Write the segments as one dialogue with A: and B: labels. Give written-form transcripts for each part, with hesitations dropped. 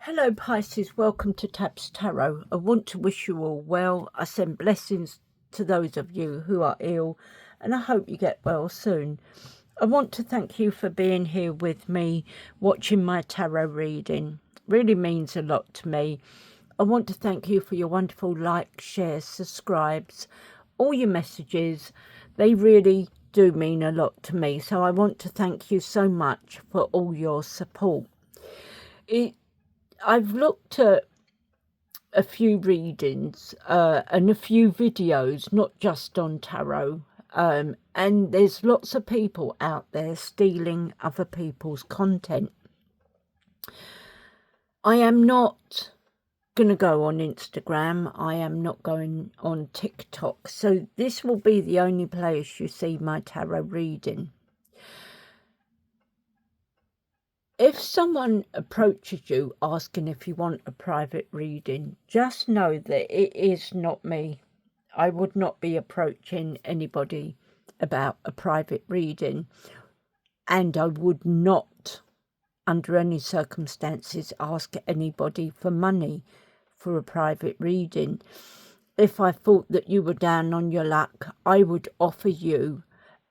A: Hello Pisces, welcome to Taps Tarot. I want to wish you all well. I send blessings to those of you who are ill and I hope you get well soon. I want to thank you for being here with me, watching my tarot reading. Really means a lot to me. I want to thank you for your wonderful likes, shares, subscribes, all your messages. They really do mean a lot to me. So I want to thank you so much for all your support. I've looked at a few readings and a few videos, not just on tarot, and there's lots of people out there stealing other people's content. I am not going to go on Instagram. I am not going on TikTok. So this will be the only place you see my tarot reading. If someone approaches you asking if you want a private reading, just know that it is not me. I would not be approaching anybody about a private reading, and I would not, under any circumstances, ask anybody for money for a private reading. If I thought that you were down on your luck, I would offer you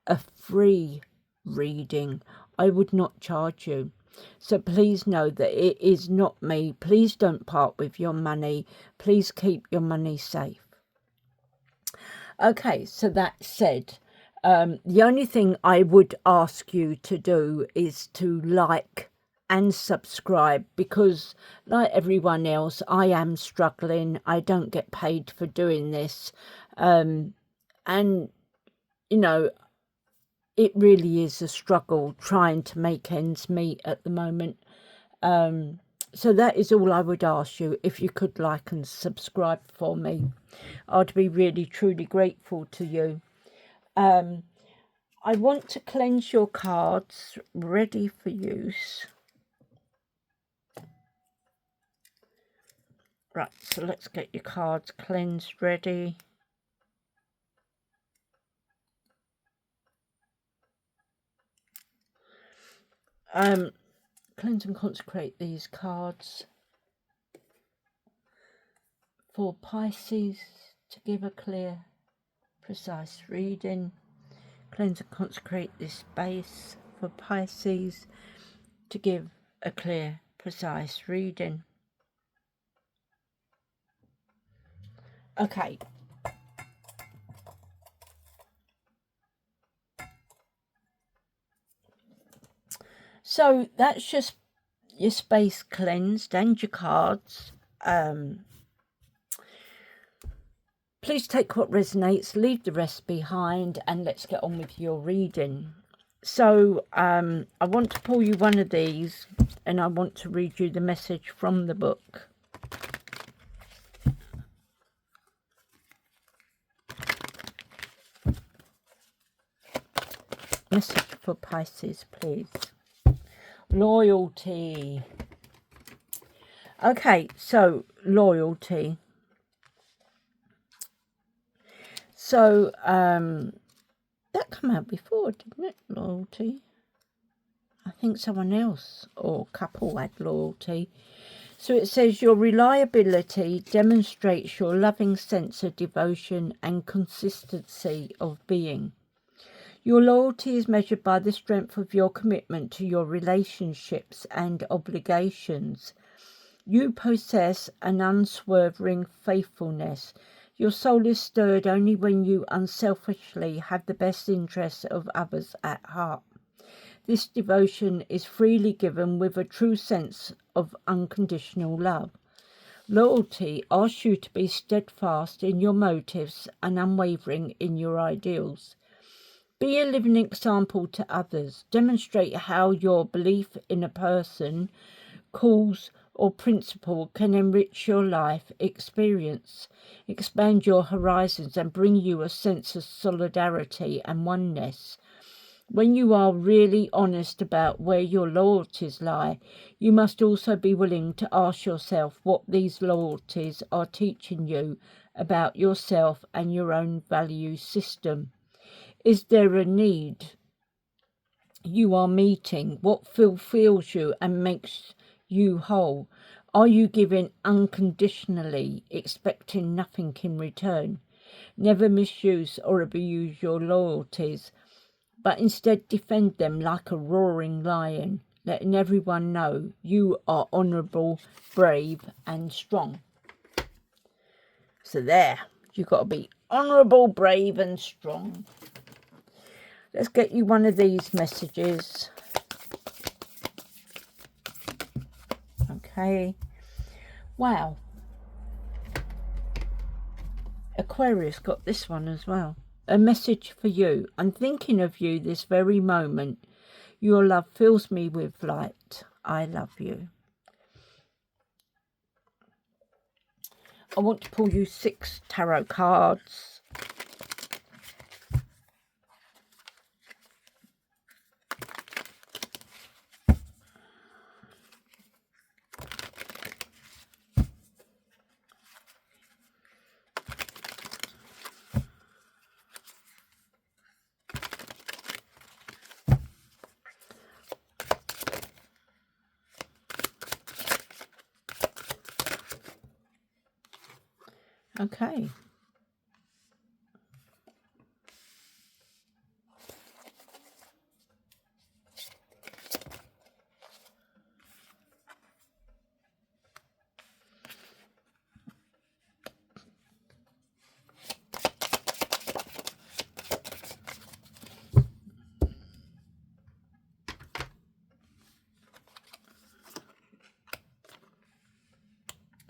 A: a free reading. I would not charge you. So please know that it is not me. Please don't part with your money. Please keep your money safe. Okay, so that said, the only thing I would ask you to do is to like and subscribe, because like everyone else, I am struggling. I don't get paid for doing this. And, you know, it really is a struggle trying to make ends meet at the moment. So that is all I would ask you. If you could like and subscribe for me, I'd be really truly grateful to you. I want to cleanse your cards, ready for use. Right, so let's get your cards cleansed, ready. Cleanse and consecrate these cards for Pisces to give a clear, precise reading. Cleanse and consecrate this space for Pisces to give a clear, precise reading. Okay. So that's just your space cleansed and your cards. Please take what resonates, leave the rest behind, and let's get on with your reading. So I want to pull you one of these, and I want to read you the message from the book. Message for Pisces, please. Loyalty. Okay, so loyalty. So that came out before, didn't it? Loyalty. I think someone else or couple had loyalty. So it says your reliability demonstrates your loving sense of devotion and consistency of being. Your loyalty is measured by the strength of your commitment to your relationships and obligations. You possess an unswerving faithfulness. Your soul is stirred only when you unselfishly have the best interests of others at heart. This devotion is freely given with a true sense of unconditional love. Loyalty asks you to be steadfast in your motives and unwavering in your ideals. Be a living example to others. Demonstrate how your belief in a person, cause, or principle can enrich your life experience, expand your horizons, and bring you a sense of solidarity and oneness. When you are really honest about where your loyalties lie, you must also be willing to ask yourself what these loyalties are teaching you about yourself and your own value system. Is there a need you are meeting? What fulfills you and makes you whole? Are you giving unconditionally, expecting nothing in return? Never misuse or abuse your loyalties, but instead defend them like a roaring lion, letting everyone know you are honourable, brave and strong. So there, you've got to be honourable, brave and strong. Let's get you one of these messages. Okay. Wow. Aquarius got this one as well. A message for you. I'm thinking of you this very moment. Your love fills me with light. I love you. I want to pull you 6 tarot cards. Okay.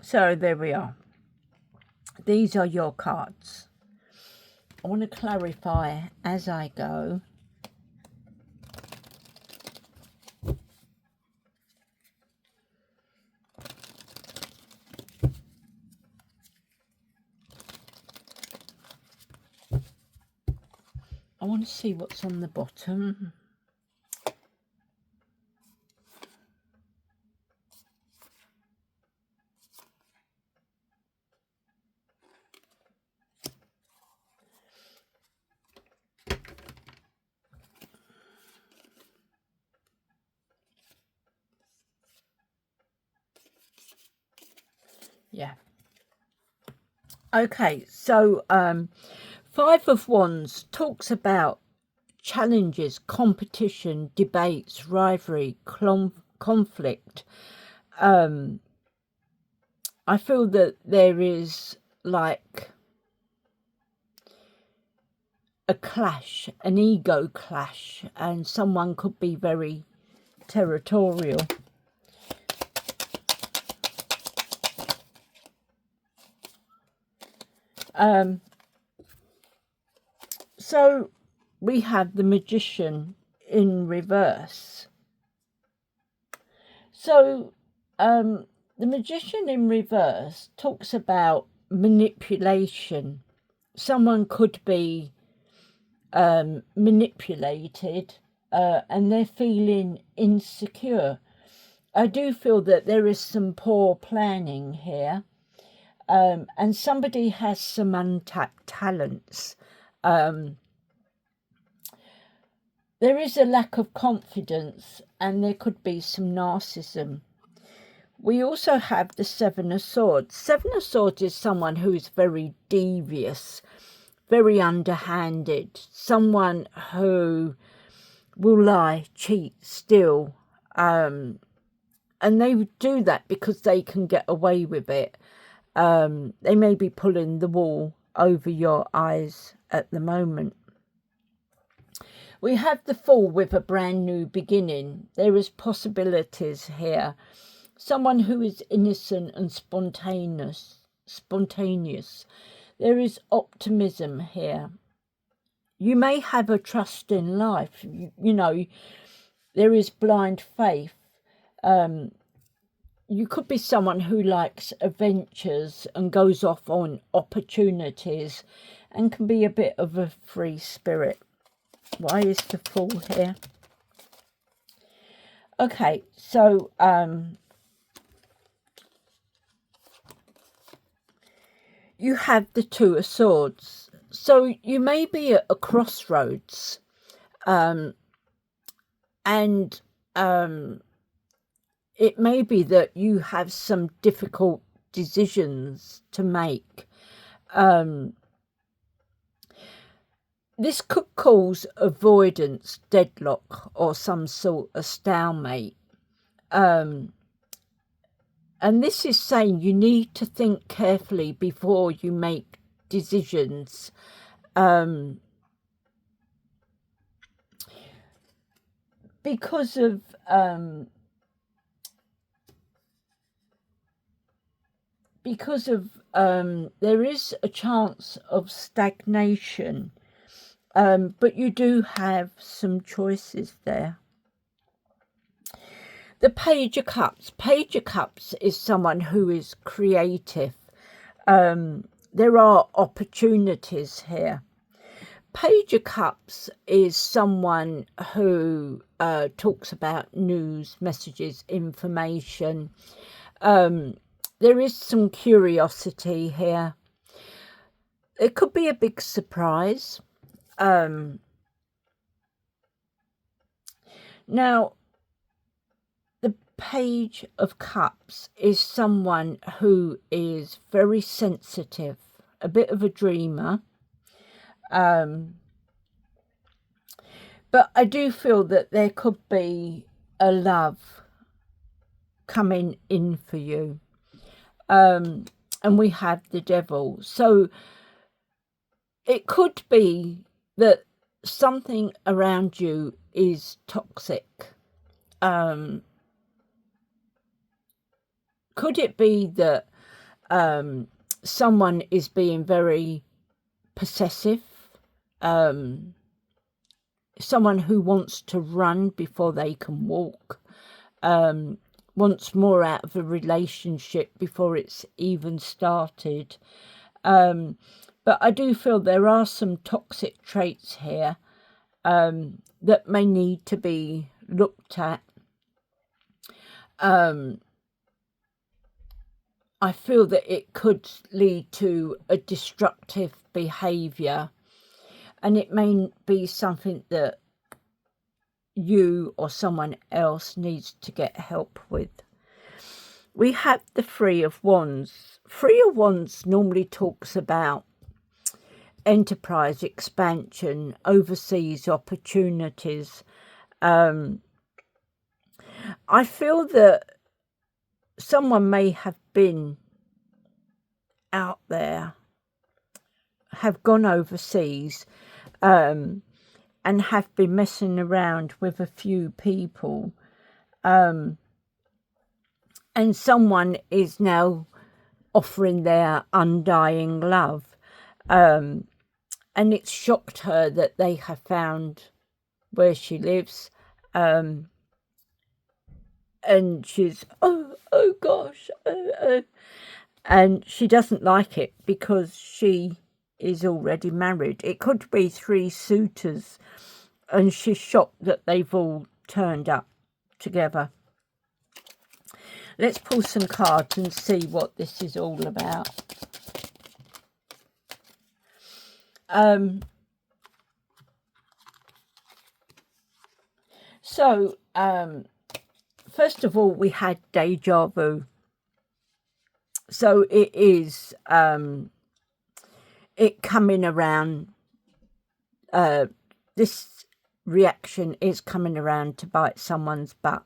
A: So there we are. These are your cards. I want to clarify as I go. I want to see what's on the bottom. Yeah. Okay, so 5 of Wands talks about challenges, competition, debates, rivalry, conflict. I feel that there is like a clash, an ego clash, and someone could be very territorial. So we have the Magician in reverse. So the Magician in reverse talks about manipulation. Someone could be manipulated and they're feeling insecure. I do feel that there is some poor planning here, and somebody has some untapped talents. There is a lack of confidence and there could be some narcissism. We also have the 7 of Swords. 7 of Swords is someone who's very devious, very underhanded, someone who will lie, cheat, steal, and they do that because they can get away with it. They may be pulling the wool over your eyes at the moment. We have the Fool with a brand new beginning. There is possibilities here. Someone who is innocent and spontaneous. There is optimism here. You may have a trust in life. You know, there is blind faith. You could be someone who likes adventures and goes off on opportunities and can be a bit of a free spirit. Why is the Fool here? Okay, so you have the 2 of Swords. So you may be at a crossroads, and it may be that you have some difficult decisions to make. This could cause avoidance, deadlock, or some sort of stalemate. And this is saying you need to think carefully before you make decisions. Because of there is a chance of stagnation, but you do have some choices there. The Page of Cups. Page of Cups is someone who is creative. There are opportunities here. Page of Cups is someone who talks about news, messages, information. There is some curiosity here. It could be a big surprise. Now, the Page of Cups is someone who is very sensitive, a bit of a dreamer. But I do feel that there could be a love coming in for you. And we have the Devil. So it could be that something around you is toxic. Could it be that someone is being very possessive? Someone who wants to run before they can walk, wants more out of a relationship before it's even started. But I do feel there are some toxic traits here that may need to be looked at. I feel that it could lead to a destructive behaviour, and it may be something that you or someone else needs to get help with. We have the Three of Wands. Three of Wands normally talks about enterprise, expansion, overseas opportunities. I feel that someone may have been out there, have gone overseas, and have been messing around with a few people, and someone is now offering their undying love, and it's shocked her that they have found where she lives, and she's oh gosh, and she doesn't like it because she is already married. It could be 3 suitors, and she's shocked that they've all turned up together. Let's pull some cards and see what this is all about. First of all, we had deja vu. So it is it coming around, this reaction is coming around to bite someone's butt.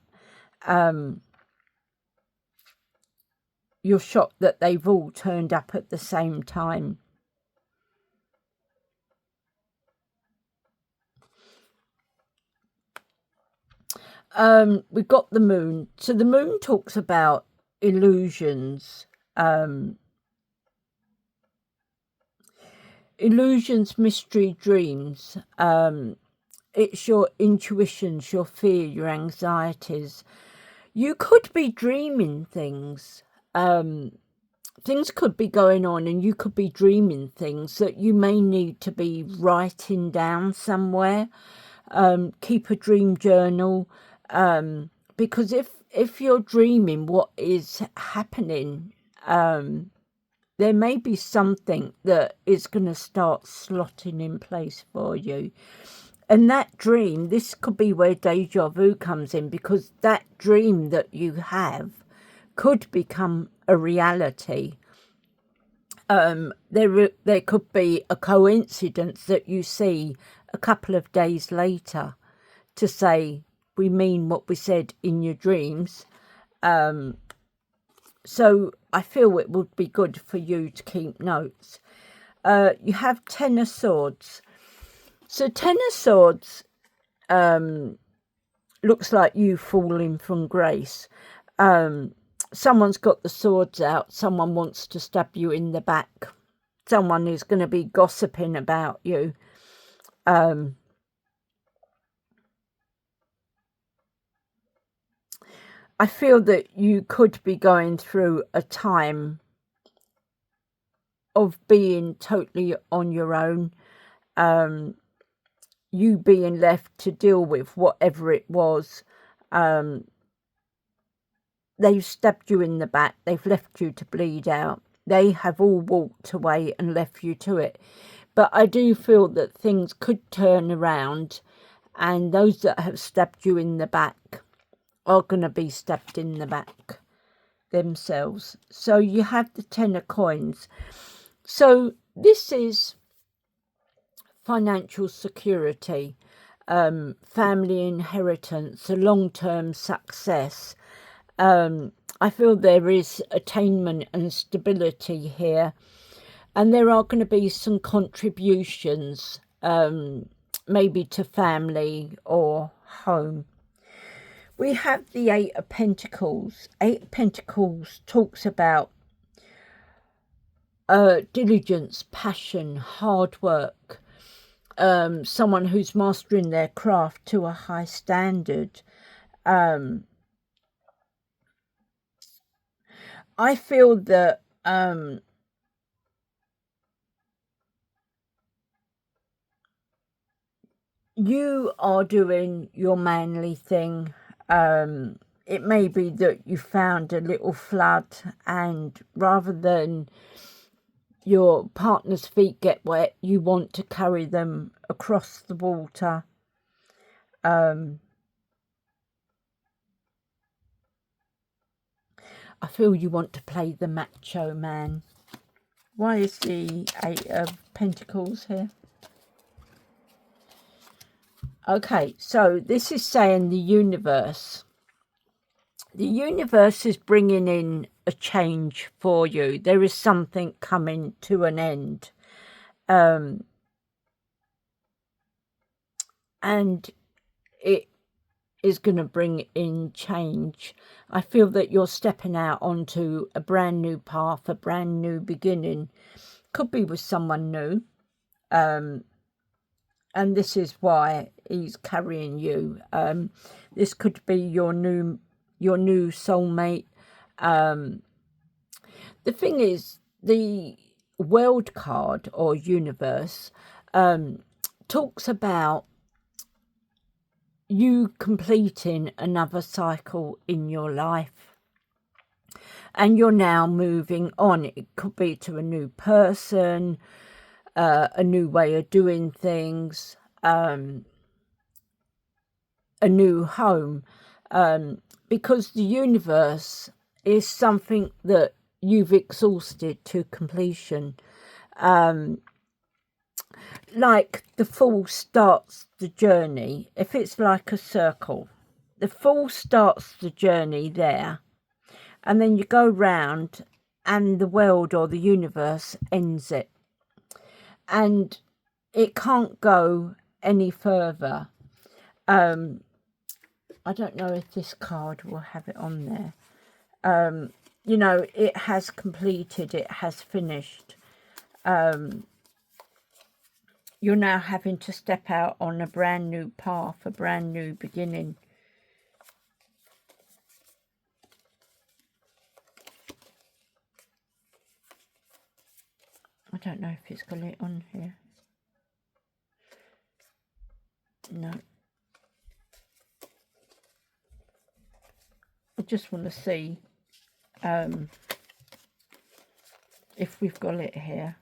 A: You're shocked that they've all turned up at the same time. We've got the moon. So the moon talks about illusions. Illusions, mystery, dreams. It's your intuitions, your fear, your anxieties. You could be dreaming things. Things could be going on and you could be dreaming things that you may need to be writing down somewhere. Keep a dream journal, because if you're dreaming what is happening, there may be something that is going to start slotting in place for you. And that dream, this could be where deja vu comes in, because that dream that you have could become a reality. There could be a coincidence that you see a couple of days later to say, we mean what we said in your dreams. So I feel it would be good for you to keep notes. You have Ten of Swords. So Ten of Swords looks like you falling from grace. Someone's got the swords out. Someone wants to stab you in the back. Someone is going to be gossiping about you. I feel that you could be going through a time of being totally on your own. You being left to deal with whatever it was. They've stabbed you in the back. They've left you to bleed out. They have all walked away and left you to it. But I do feel that things could turn around, and those that have stabbed you in the back are going to be stabbed in the back themselves. So you have the Ten of Coins. So this is financial security, family inheritance, a long-term success. I feel there is attainment and stability here, and there are going to be some contributions, maybe to family or home. We have the Eight of Pentacles. Eight of Pentacles talks about diligence, passion, hard work, someone who's mastering their craft to a high standard. I feel that you are doing your manly thing. It may be that you found a little flood, and rather than your partner's feet get wet, you want to carry them across the water. I feel you want to play the macho man. Why is the Eight of Pentacles here? Okay, so this is saying the universe. The universe is bringing in a change for you. There is something coming to an end. And it is going to bring in change. I feel that you're stepping out onto a brand new path, a brand new beginning. Could be with someone new. And this is why he's carrying you. This could be your new soulmate. The thing is, the world card or universe talks about you completing another cycle in your life, and you're now moving on. It could be to a new person, a new way of doing things, a new home, because the universe is something that you've exhausted to completion. Like the Fool starts the journey. If it's like a circle, the Fool starts the journey there, and then you go round and the world or the universe ends it, and it can't go any further. I don't know if this card will have it on there. You know, it has completed, it has finished. You're now having to step out on a brand new path, a brand new beginning. I don't know if it's got it on here. No. I just want to see if we've got it here.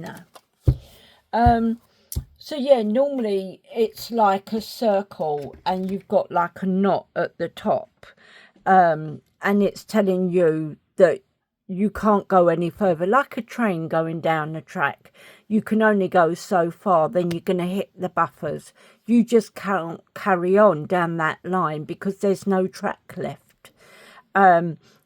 A: No. So yeah, normally it's like a circle and you've got like a knot at the top, and it's telling you that you can't go any further, like a train going down the track. You can only go so far, then you're going to hit the buffers. You just can't carry on down that line because there's no track left.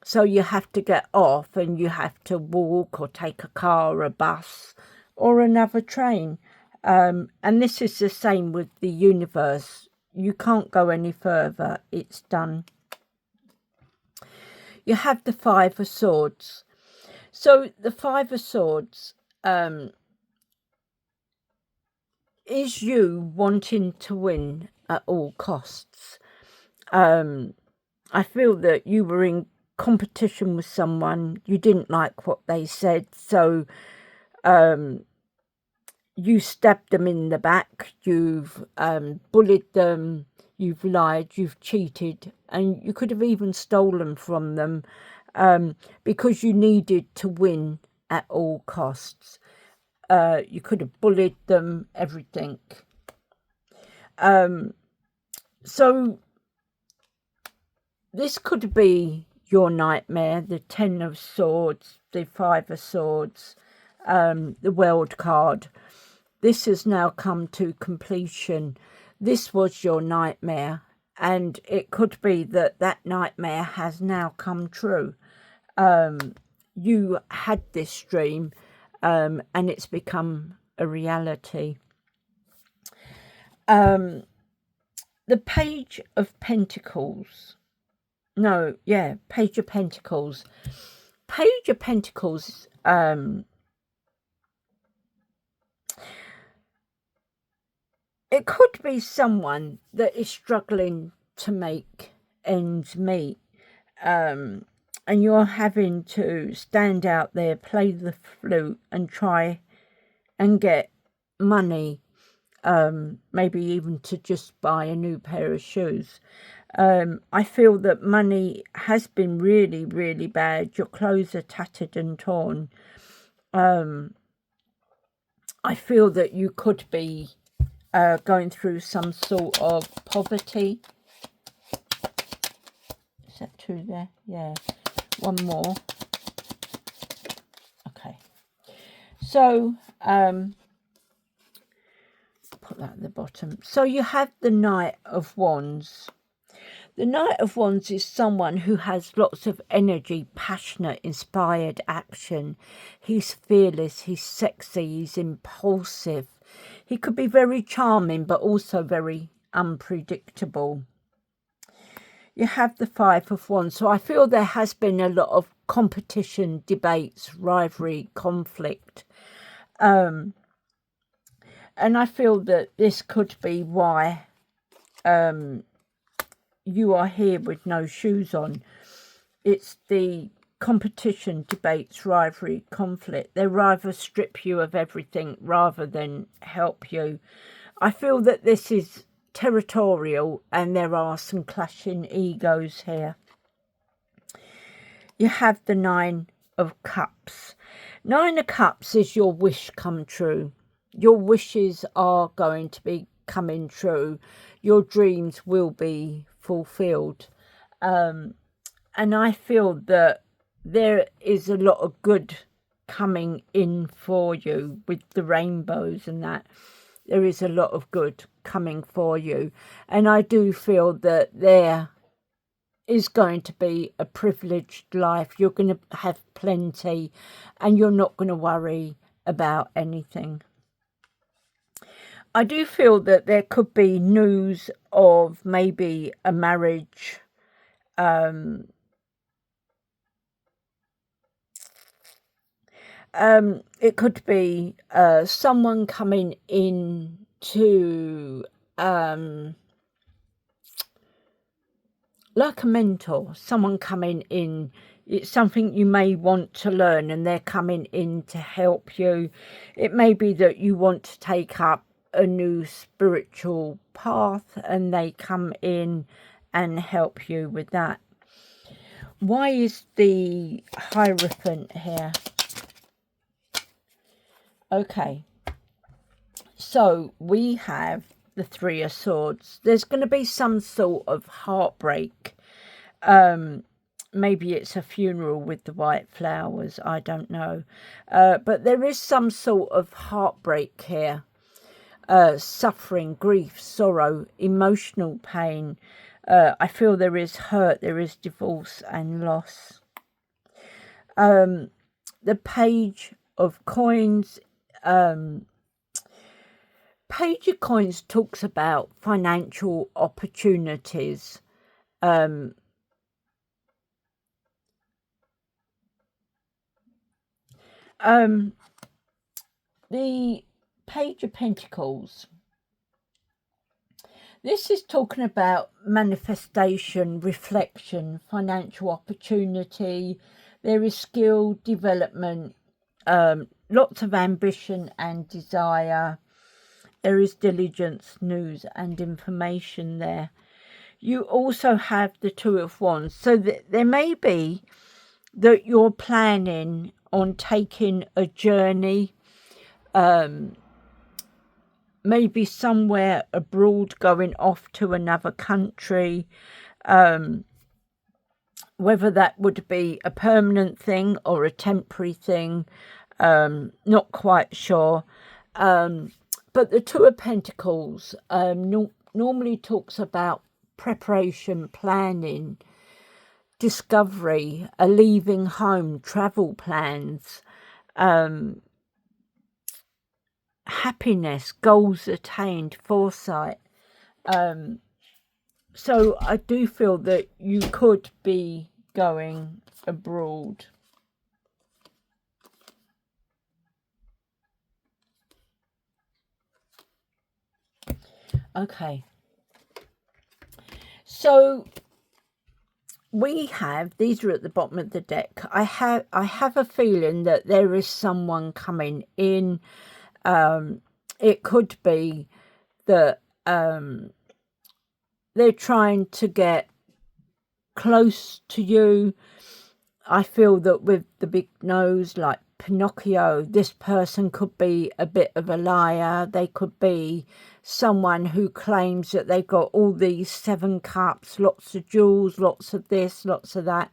A: So you have to get off and you have to walk or take a car or a bus or another train. And this is the same with the universe. You can't go any further. It's done. You have the Five of Swords. So the Five of Swords is you wanting to win at all costs. I feel that you were in competition with someone. You didn't like what they said. So you stabbed them in the back, you've bullied them, you've lied, you've cheated, and you could have even stolen from them because you needed to win at all costs. You could have bullied them, everything. So this could be your nightmare, the Ten of Swords, the Five of Swords, the World card. This has now come to completion. This was your nightmare, and it could be that that nightmare has now come true. You had this dream, and it's become a reality. The Page of Pentacles. No, yeah, Page of Pentacles. Page of Pentacles, it could be someone that is struggling to make ends meet, and you're having to stand out there, play the flute and try and get money, maybe even to just buy a new pair of shoes. I feel that money has been really, really bad. Your clothes are tattered and torn. I feel that you could be going through some sort of poverty. Is that two there? Yeah. One more. Okay. So, put that at the bottom. So you have the Knight of Wands. The Knight of Wands is someone who has lots of energy, passionate, inspired action. He's fearless, he's sexy, he's impulsive. He could be very charming, but also very unpredictable. You have the Five of Wands. So I feel there has been a lot of competition, debates, rivalry, conflict. And I feel that this could be why you are here with no shoes on. It's the competition, debates, rivalry, conflict. They rather strip you of everything rather than help you. I feel that this is territorial and there are some clashing egos here. You have the Nine of Cups. Nine of Cups is your wish come true. Your wishes are going to be coming true. Your dreams will be fulfilled. And I feel that there is a lot of good coming in for you with the rainbows and that. There is a lot of good coming for you. And I do feel that there is going to be a privileged life. You're going to have plenty and you're not going to worry about anything. I do feel that there could be news of maybe a marriage. It could be someone coming in to like a mentor, someone coming in. It's something you may want to learn and they're coming in to help you. It may be that you want to take up a new spiritual path and they come in and help you with that. Why is the Hierophant here? Okay, so we have the Three of Swords. There's going to be some sort of heartbreak. Maybe it's a funeral with the white flowers, I don't know. But there is some sort of heartbreak here. Suffering, grief, sorrow, emotional pain. I feel there is hurt, there is divorce and loss. The Page of Coins. Page of Coins talks about financial opportunities. The Page of Pentacles. This is talking about manifestation, reflection, financial opportunity. There is skill, development, lots of ambition and desire. There is diligence, news and information there. You also have the Two of Wands. So there may be that you're planning on taking a journey, maybe somewhere abroad, going off to another country, whether that would be a permanent thing or a temporary thing, not quite sure. But the Two of Pentacles normally talks about preparation, planning, discovery, a leaving home, travel plans, happiness, goals attained, foresight. So I do feel that you could be going abroad. Okay. So we have, these are at the bottom of the deck. I have a feeling that there is someone coming in. It could be that they're trying to get close to you. I feel that with the big nose, like Pinocchio, this person could be a bit of a liar. They could be someone who claims that they've got all these 7 cups, lots of jewels, lots of this, lots of that.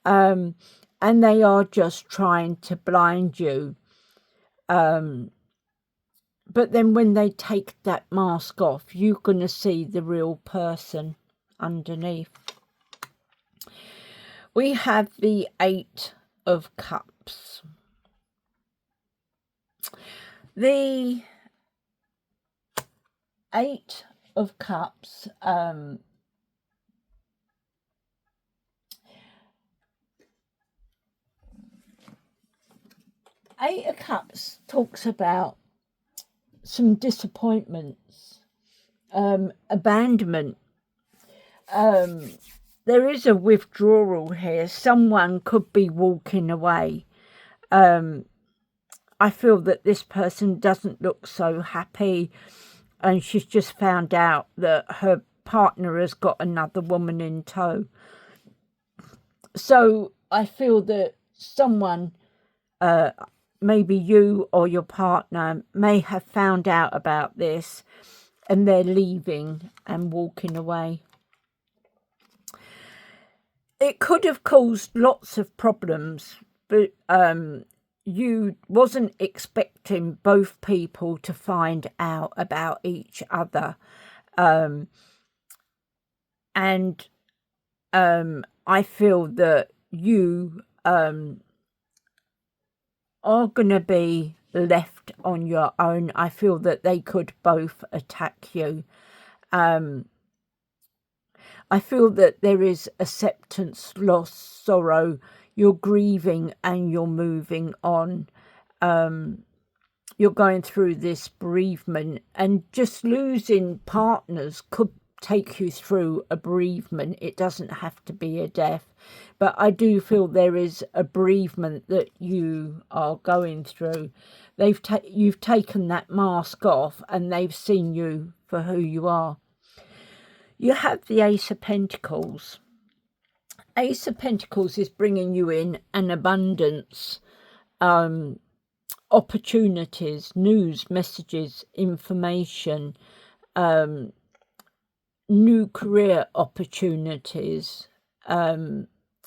A: And they are just trying to blind you. But then when they take that mask off, you're going to see the real person underneath. We have the 8 of Cups. The 8 of Cups, Eight of Cups talks about some disappointments, abandonment. There is a withdrawal here. Someone could be walking away. I feel that this person doesn't look so happy, and she's just found out that her partner has got another woman in tow. So I feel that someone, maybe you or your partner, may have found out about this and they're leaving and walking away. It could have caused lots of problems, but you wasn't expecting both people to find out about each other. And I feel that you are going to be left on your own. I feel that they could both attack you. I feel that there is acceptance, loss, sorrow. You're grieving and you're moving on. You're going through this bereavement, and just losing partners could take you through a bereavement. It doesn't have to be a death, but I do feel there is a bereavement that you are going through. You've taken that mask off and they've seen you for who you are. You have the Ace of Pentacles. Ace of Pentacles is bringing you in an abundance. opportunities, news, messages, information, new career opportunities,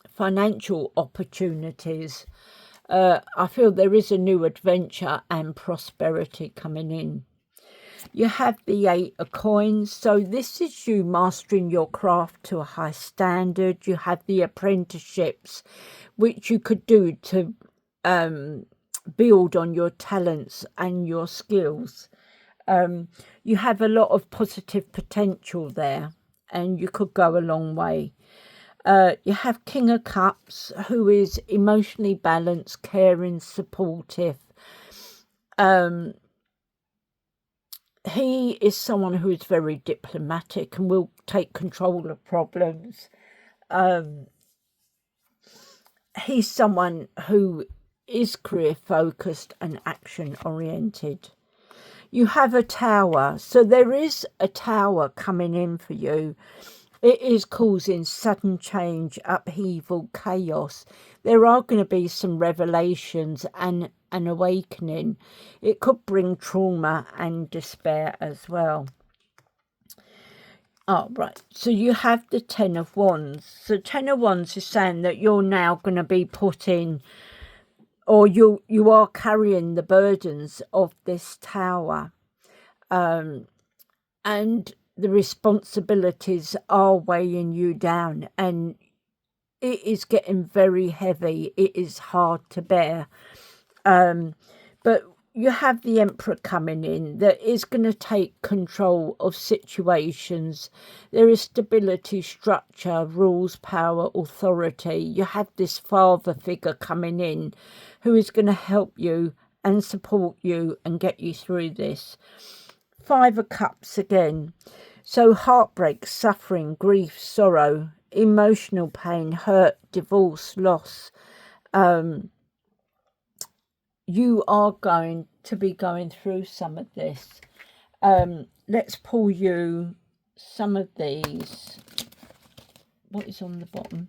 A: financial opportunities. I feel there is a new adventure and prosperity coming in. You have the 8 of coins, so this is you mastering your craft to a high standard. You have the apprenticeships, which you could do to build on your talents and your skills. You have a lot of positive potential there, and you could go a long way. You have King of Cups, who is emotionally balanced, caring, supportive. He is someone who is very diplomatic and will take control of problems. He's someone who is career focused and action oriented. You have a Tower, so there is a Tower coming in for you. It is causing sudden change, upheaval, chaos. There are going to be some revelations and an awakening. It could bring trauma and despair as well. Oh, right. So you have the 10 of Wands. So 10 of Wands is saying that you're now going to be put in, or you are carrying the burdens of this Tower. And the responsibilities are weighing you down, and it is getting very heavy. It is hard to bear. But you have the Emperor coming in that is going to take control of situations. There is stability, structure, rules, power, authority. You have this father figure coming in who is going to help you and support you and get you through this. 5 of Cups again. So heartbreak, suffering, grief, sorrow, emotional pain, hurt, divorce, loss. You are going to be going through some of this. Let's pull you some of these. What is on the bottom?